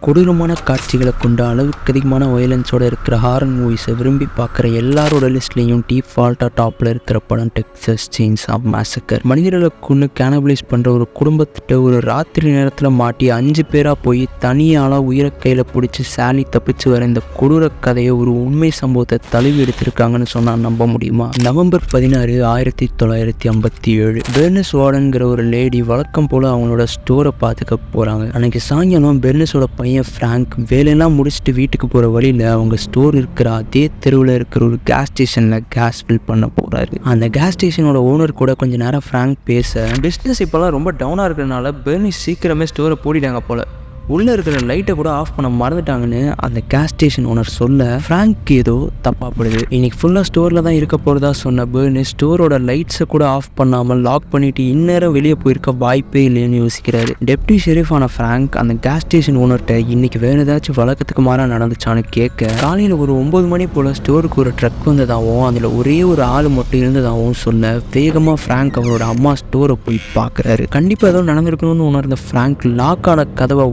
கொடூரமான காட்சிகளை கொண்ட அளவுக்கு அதிகமான வயலன்ஸோட இருக்கிற ஹாரர் மூவிஸை விரும்பி பார்க்குற எல்லாரோட லிஸ்ட்லேயும் டிஃபால்ட்டாக டாப்பில் இருக்கிற படம் டெக்ஸஸ் செயின்ஸா மேசக்கர். மனிதர்களை கொண்டு கேனபலைஸ் பண்ணுற ஒரு குடும்பத்திட்ட ஒரு ராத்திரி நேரத்தில் மாட்டி 5 பேராக போய் தனியாளாக உயிரை கையில் பிடிச்சி சாலி தப்பிச்சு வர இந்த கொடூர கதையை ஒரு உண்மை சம்பவத்தை தழுவி எடுத்திருக்காங்கன்னு சொன்னால் நம்ப முடியுமா? நவம்பர் 16, 1957 பெர்னிஸ் வார்டன்கிற ஒரு லேடி வழக்கம் போல் அவங்களோட ஸ்டோரை பார்த்துக்க போகிறாங்க. அன்னைக்கு சாயங்காலம் பெர்னிஸோட பையன் ஃப்ராங்க் வேலையெல்லாம் முடிச்சுட்டு வீட்டுக்கு போகிற வழியில் அவங்க ஸ்டோர் இருக்கிற அதே தெருவில் இருக்கிற ஒரு கேஸ் ஸ்டேஷனில் கேஸ் ஃபில் பண்ண போகிறாரு. அந்த கேஸ் ஸ்டேஷனோட ஓனர் கூட கொஞ்ச நேரம் ஃப்ராங்க் பேச, பிஸ்னஸ் இப்போல்லாம் ரொம்ப டவுனாக இருக்கிறதுனால பெர்னிஸ் சீக்கிரமே ஸ்டோரை பூட்டிட்டாங்க போல, உள்ளே இருக்கிற லைட்டை கூட ஆஃப் பண்ண மறந்துட்டாங்கன்னு அந்த கேஸ் ஸ்டேஷன் ஓனர் சொல்ல ஃப்ராங்க் ஏதோ தப்பாப்படுது. இன்னைக்கு ஃபுல்லாக ஸ்டோரில் தான் இருக்க போகிறதா சொன்ன பெர்னிஸ் ஸ்டோரோட லைட்ஸை கூட ஆஃப் பண்ணாமல் லாக் பண்ணிட்டு இந்நேரம் வெளியே போயிருக்க வாய்ப்பே இல்லைன்னு யோசிக்கிறாரு. டெப்டி ஷெரீஃபான ஃப்ராங்க் அந்த கேஸ் ஸ்டேஷன் ஓனர்கிட்ட இன்னைக்கு வேறு ஏதாச்சும் வழக்கத்துக்கு மாறாக நடந்துச்சான்னு கேட்க, காலையில் ஒரு 9 மணி போல் ஸ்டோருக்கு ஒரு ட்ரக் வந்ததாகவும் அதில் ஒரே ஒரு ஆள் மட்டும் இருந்ததாகவும் சொல்ல வேகமாக ஃப்ராங்க் அவரோட அம்மா ஸ்டோரை போய் பார்க்குறாரு. கண்டிப்பாக ஏதோ நடந்திருக்கணும்னு உணர்ந்த ஃப்ராங்க் லாக்கான கதவை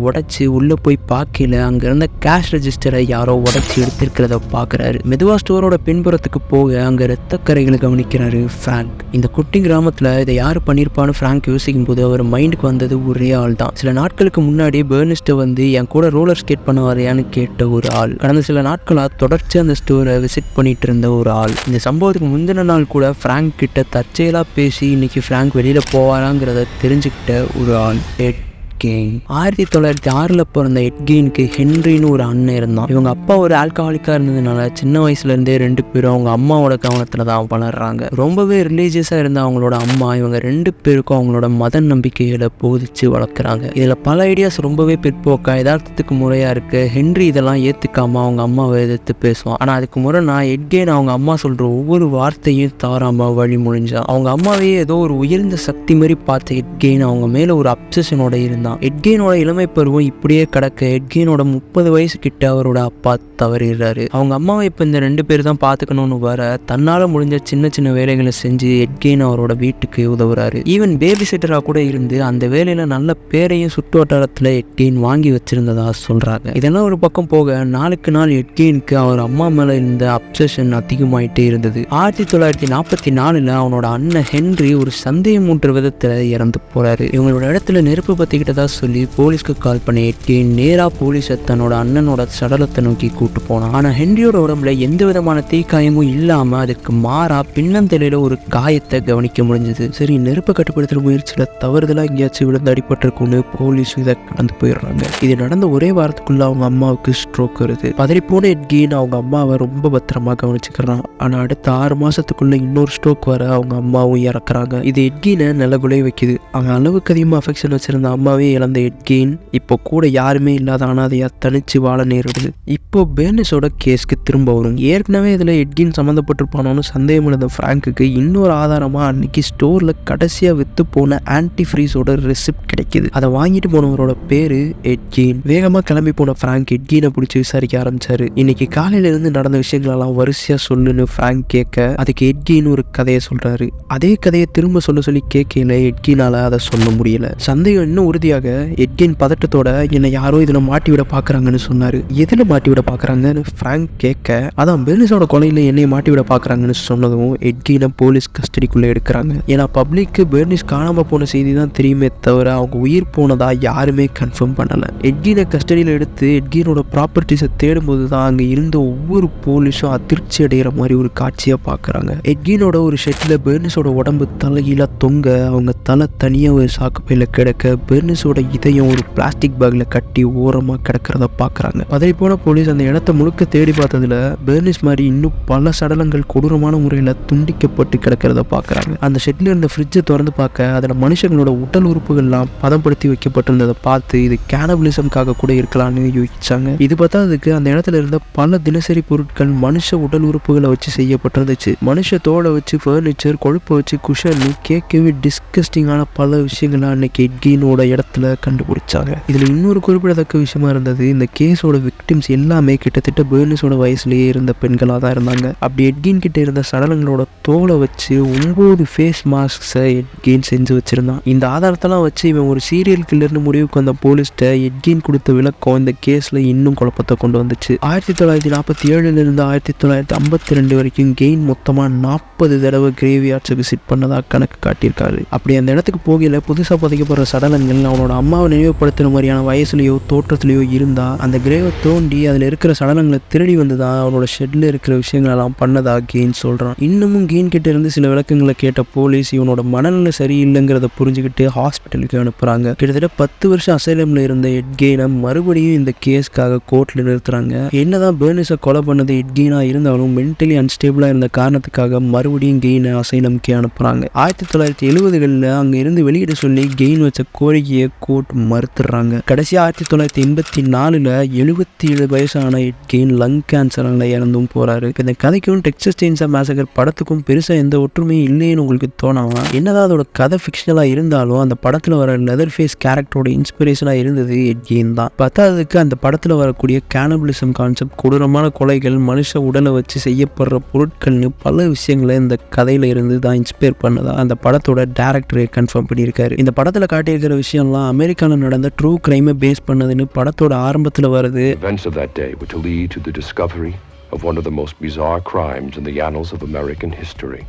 உள்ள போய் பார்க்கல அங்க இருந்த கேஷ் ரெஜிஸ்டரை யாரோ உடைச்சி எடுத்திருக்கிறத பாக்குறாரு. மெதுவா ஸ்டோரோட பின்புறத்துக்கு போக அங்க ரத்தக்கரைகளை கவனிக்கிறாரு ஃப்ராங்க். இந்த குட்டி கிராமத்துல இதை யாரு பண்ணிருப்பான்னு ஃப்ராங்க் யோசிக்கும் போது அவர் மைண்டுக்கு வந்தது ஒரே ஆள் தான். சில நாட்களுக்கு முன்னாடி பெர்னிஸ்ட வந்து என் கூட ரோலர் ஸ்கேட் பண்ண வரையான்னு கேட்ட ஒரு ஆள், கடந்த சில நாட்களா தொடர்ச்சி அந்த ஸ்டோரை விசிட் பண்ணிட்டு இருந்த ஒரு ஆள். இந்த சம்பவத்துக்கு முந்தின நாள் கூட ஃப்ராங்க் கிட்ட தற்செயலா பேசி இன்னைக்கு ஃப்ராங்க் வெளியில போவாராங்கிறத தெரிஞ்சுக்கிட்ட ஒரு ஆள் எட் கெயின். 1906 பிறந்த எட்கெயினுக்கு ஹென்ரின்னு ஒரு அண்ணன் இருந்தான். இவங்க அப்பா ஒரு ஆல்கஹாலிக்கா இருந்ததுனால சின்ன வயசுல இருந்தே 2 பேரும் அவங்க அம்மாவோட கவனத்துல தான் வளர்றாங்க. ரொம்பவே ரிலீஜியஸா இருந்த அவங்களோட அம்மா இவங்க 2 பேருக்கும் அவங்களோட மத நம்பிக்கைகளை போதிச்சு வளர்க்குறாங்க. இதுல பல ஐடியாஸ் ரொம்பவே பிற்போக்கா யதார்த்தத்துக்கு முறையா இருக்கு. ஹென்றி இதெல்லாம் ஏத்துக்காம அவங்க அம்மாவை எதிர்த்து பேசுவான். ஆனா அதுக்கு முறை நான் எட்கெயின் அவங்க அம்மா சொல்ற ஒவ்வொரு வார்த்தையும் தவறாம வழி முடிஞ்சான். அவங்க அம்மாவையே ஏதோ ஒரு உயர்ந்த சக்தி மாதிரி பார்த்த எட்கெயின் அவங்க மேல ஒரு அப்சஷனோட இருந்தான். எட்கெயினோட இளமை பருவம் இப்படியே கடக்க எட்கெயினோட 30 வயசு கிட்ட அவரோட அப்பா தவறிடுறாரு. அவங்க அம்மாவை இப்ப இந்த 2 பேர் தான் பாத்துக்கணும்னு வர தன்னால முடிஞ்ச சின்ன சின்ன வேலைகளை செஞ்சு எட்கெயின் அவரோட வீட்டுக்கு உதவுறாரு. ஈவன் பேபி சிட்டரா கூட இருந்து அந்த வேலையில நல்ல பேரையும் சுற்று வட்டாரத்துல எட்கெயின் வாங்கி வச்சிருந்ததா சொல்றாங்க. இதெல்லாம் ஒரு பக்கம் போக நாளுக்கு நாள் எட்கெயினுக்கு அவர் அம்மா மேல இருந்த அப்சஷன் அதிகமாயிட்டே இருந்தது. 1944 அவனோட அண்ணன் ஹென்றி ஒரு சந்தேகமூன்ற விதத்துல இறந்து போறாரு. இவங்களோட இடத்துல நெருப்பு பத்திக்கிட்ட சொல்லி போலீஸ்க்கு கால் பண்ணி எட்கெயின் நேரா போலீஸை தன்னோட அண்ணனோட சடலத்தை நோக்கி கூட்டு போனான். ஆனா ஹென்ரியோட உடம்புல எந்த விதமான தீக்காயமும் இல்லாம அதுக்கு மாறா பின்னந்தலையில ஒரு காயத்தை கவனிக்க முடிஞ்சது. சரி, நெருப்பை கட்டுப்படுத்துற முயற்சியில தவறுதலா எங்கேயாச்சும் விழுந்து அடிபட்டிருக்குன்னு போலீஸ் இதை கடந்து போயிடுறாங்க. இது நடந்த ஒரே வாரத்துக்குள்ள அவங்க அம்மாவுக்கு ஸ்ட்ரோக் வருது. பதறிப்போன எட்கெயின் அவங்க அம்மாவை ரொம்ப பத்திரமா கவனிச்சுக்கிறான். ஆனா அடுத்த 6 மாசத்துக்குள்ள இன்னொரு ஸ்ட்ரோக் வர அவங்க அம்மாவும் இறக்குறாங்க. இது எட்கெயினை நிலகுலைய வைக்குது. அவன் அளவுக்கு அதிகமாக அஃபெக்ஷன் வச்சிருந்த அம்மாவே இழந்த எட்கெயின் இப்போ கூட யாருமே இல்லாத அனாதையா தனிச்சு வாழ நேரிடுது. இப்போ பெர்னிஸோட கேஸ்க்கு திரும்ப வரும். ஏற்கனவே இதுல எட்கெயின் சம்மந்தப்பட்டிருப்பானோன்னு சந்தேகம் இருந்த ஃப்ராங்க்குக்கு இன்னொரு ஆதாரமா அன்னைக்கு ஸ்டோர்ல கடைசியா வித்து போன ஆன்டி ஃப்ரீஸோட ரெசிப்ட் கிடைக்குது. அதை வாங்கிட்டு போனவரோட பேரு எட்கெயின். வேகமா கிளம்பி போன ஃப்ராங்க் எட்கெயினை பிடிச்சி விசாரிக்க ஆரம்பிச்சாரு. இன்னைக்கு காலையில இருந்து நடந்த விஷயங்களெல்லாம் வரிசையா சொல்லுன்னு ஃப்ராங்க் கேட்க அதுக்கு எட்கெயின் ஒரு கதையை சொல்றாரு. அதே கதையை திரும்ப சொல்லி கேட்கல எட்கெயினால அதை சொல்ல முடியல. சந்தேகம் இன்னும் உறுதியாக எட்கெயின் பதட்டத்தோட என்னை யாரோ இதுல மாட்டி விட பாக்குறாங்கன்னு சொன்னாரு. எதுல மாட்டி விட பாக்குறாங்கன்னு ஃப்ராங்க் கேட்க, அதான் பெர்னிஸோட கொலையில என்னை மாட்டி விட பாக்குறாங்கன்னு சொன்னதும் எட்கெயினை போலீஸ் கஸ்டடிக்குள்ள எடுக்கிறாங்க. ஏன்னா பப்ளிக்கு பெர்னிஸ் காணாம போன செய்தி தான் தெரியுமே தவிர அவங்க உயிர் போனதா யாருமே கன்ஃபார்ம் பண்ணல. எட்கெயினை கஸ்டடியில எடுத்து எட்கெயினோட ப்ராப்பர்ட்டிஸை தேடும் போதுதான் அங்க இருந்த ஒவ்வொரு போலீஸும் அதிர்ச்சி அடைகிற மாதிரி ஒரு காட்சியா பாக்குறாங்க. எட்கெயினோட ஒரு ஷெட்ல பெர்னிஸோட உடம்பு தலைகீழ தொங்க அவங்க தலை தனியா ஒரு சாக்குப்பையில கிடக்க பெர்னிஸோட இதயம் ஒரு பிளாஸ்டிக் பேக்ல கட்டி ஓரமா கிடக்கிறத பாக்குறாங்க. பதறி போன போலீஸ் அந்த இடத்தை முழுக்க தேடி பார்த்ததுல பெர்னிஸ் மாதிரி இன்னும் பல சடலங்கள் கொடூரமான முறையில துண்டிக்கப்பட்டு கிடக்கிறத பாக்குறாங்க. அந்த ஷெட்ல இருந்த ஃப்ரிட்ஜை திறந்து பார்க்க அதுல மனுஷங்களோட உடல் உறுப்புகள்லாம் பதப்படுத்தி வைக்கப்பட்டிருந்ததை பார்த்து இது கேனபலிசம்காக கூட இருக்கலாம்னு யோசிச்சாங்க. இது பார்த்ததுக்கு அந்த இடத்துல இருந்த பல தினசரி பொருட்கள் மனுஷ உடல் உறுப்புகளை வச்சு செய்யப்பட்டிருந்துச்சு. மனுஷ தோலை வச்சு ஃபர்னிச்சர், கொழுப்பை வச்சு குஷன், கேட்கவே டிஸ்கஸ்டிங்கான பல விஷயங்கள் அன்னைக்கு எட்கெயினோட இடத்துல வாரத்தில் கண்டுபிடிச்சாங்க. இதில் இன்னொரு குறிப்பிடத்தக்க விஷயமா இருந்தது, இந்த கேஸோட விக்டிம்ஸ் எல்லாமே கிட்டத்தட்ட பெர்னிஸோட வயசுலேயே இருந்த பெண்களாக தான் இருந்தாங்க. அப்படி எட்கின் கிட்ட இருந்த சடலங்களோட தோலை வச்சு 9 ஃபேஸ் மாஸ்க்ஸை எட்கின் செஞ்சு வச்சிருந்தான். இந்த ஆதாரத்தெல்லாம் வச்சு இவன் ஒரு சீரியல் கில்லர்னு முடிவுக்கு வந்த போலீஸ்ட எட்கின் கொடுத்த விளக்கம் இந்த கேஸில் இன்னும் குழப்பத்தை கொண்டு வந்துச்சு. 1947 1952 வரைக்கும் கெயின் மொத்தமாக 40 தடவை கிரேவியார்ட்ஸை விசிட் பண்ணதாக கணக்கு காட்டியிருக்காரு. அப்படி அந்த இடத்துக்கு போகல புதுசாக புதைக்கப்படுற சடலங்கள் அவனோட அம்மாவை நினைவுபடுத்துகிற மாதிரியான வயசுலையோ தோற்றத்திலையோ இருந்தால் அந்த கிரேவை தோண்டி அதில் இருக்கிற சடலங்களை திருடி வந்து தான் அவனோட ஷெட்டில் இருக்கிற விஷயங்களெல்லாம் பண்ணதாக கெயின் சொல்கிறான். இன்னமும் கெயின் கிட்ட இருந்து சில விளக்கங்களை கேட்ட போலீஸ் இவனோட மனநிலை சரியில்லைங்கிறத புரிஞ்சுக்கிட்டு ஹாஸ்பிட்டலுக்கு அனுப்புகிறாங்க. கிட்டத்தட்ட 10 வருஷம் அசைலமில் இருந்த எட்கெயினை மறுபடியும் இந்த கேஸ்க்காக கோர்ட்டில் நிறுத்துறாங்க. என்னதான் பெர்னிஸை கொலை பண்ணது எட்கெயினாக இருந்தாலும் மென்டலி அன்ஸ்டேபிளாக இருந்த காரணத்துக்காக மறுபடியும் கெயினை அசைலம்கே அனுப்புகிறாங்க. 1970களில் அங்கே இருந்து வெளியிட சொல்லி கெயின் வச்ச கோரிக்கையை கோர்ட் மறுத்துடுறாங்க. கடைசியாக 1984 77 வயசான எட்கெயின் லங் கேன்சரால் இறந்தும் போகிறாரு. இந்த கதைக்கும் டெக்சஸ் செயின்சாவ் மேசக்கர் படத்துக்கும் பெருசாக எந்த ஒற்றுமையும் இல்லைன்னு உங்களுக்கு தோணலாம். என்னதான் அதோட கதை ஃபிக்ஷனலாக இருந்தாலும் அந்த படத்தில் வர லெதர் ஃபேஸ் கேரக்டரோட இன்ஸ்பிரேஷனாக இருந்தது எட்கெயின் தான். பத்தாவதுக்கு அந்த படத்தில் வரக்கூடிய கேனபிலிசம் கான்செப்ட், கொடூரமான கொலைகள், மனுஷ உடலை வச்சு செய்யப்படுற பொருட்கள்னு பல விஷயங்களை இந்த கதையில இருந்து தான் இன்ஸ்பயர் பண்ணதா அந்த படத்தோட டைரக்டரே கன்ஃபார்ம் பண்ணியிருக்காரு. இந்த படத்தில் காட்டியிருக்கிற விஷயம்லாம் அமெரிக்காவில் நடந்த ட்ரூ கிரைமை பேஸ் பண்ணதுன்னு படத்தோட ஆரம்பத்தில் வருது. Events of that day were to lead to the discovery of one of the most bizarre crimes in the annals of American history,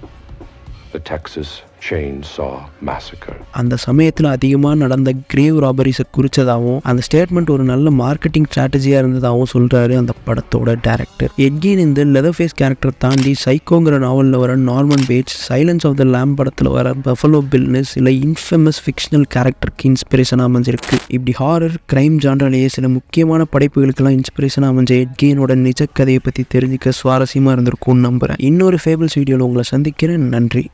the Texas Chainsaw Massacre. அந்த சமயத்தில் அதிகமாக நடந்த கிரேவ் ராபரிஸை குறித்ததாகவும் அந்த ஸ்டேட்மெண்ட் ஒரு நல்ல மார்க்கெட்டிங் ஸ்ட்ராட்டஜியாக இருந்ததாகவும் சொல்கிறாரு அந்த படத்தோட டைரக்டர். எட்கெயின் இந்த லெதர் ஃபேஸ் கேரக்டர் தாண்டி சைக்கோங்கிற நாவலில் வர Norman Bates, Silence of the Lamb படத்தில் வர பஃபலோ பில்னு சில இன்ஃபேமஸ் ஃபிக்ஷனல் கேரக்டருக்கு இன்ஸ்பிரேஷனாக அமைஞ்சிருக்கு. இப்படி ஹாரர் கிரைம் ஜான்ரலேயே சில முக்கியமான படைப்புகளுக்கெல்லாம் இன்ஸ்பிரேஷனாக அமைஞ்ச எட்கெயினோட நிஜ கதையை பற்றி தெரிஞ்சுக்க சுவாரஸ்யமாக இருந்திருக்கும்னு நம்புகிறேன். இன்னொரு ஃபேபிள்ஸ் வீடியோவில் உங்களை சந்திக்கிறேன். நன்றி.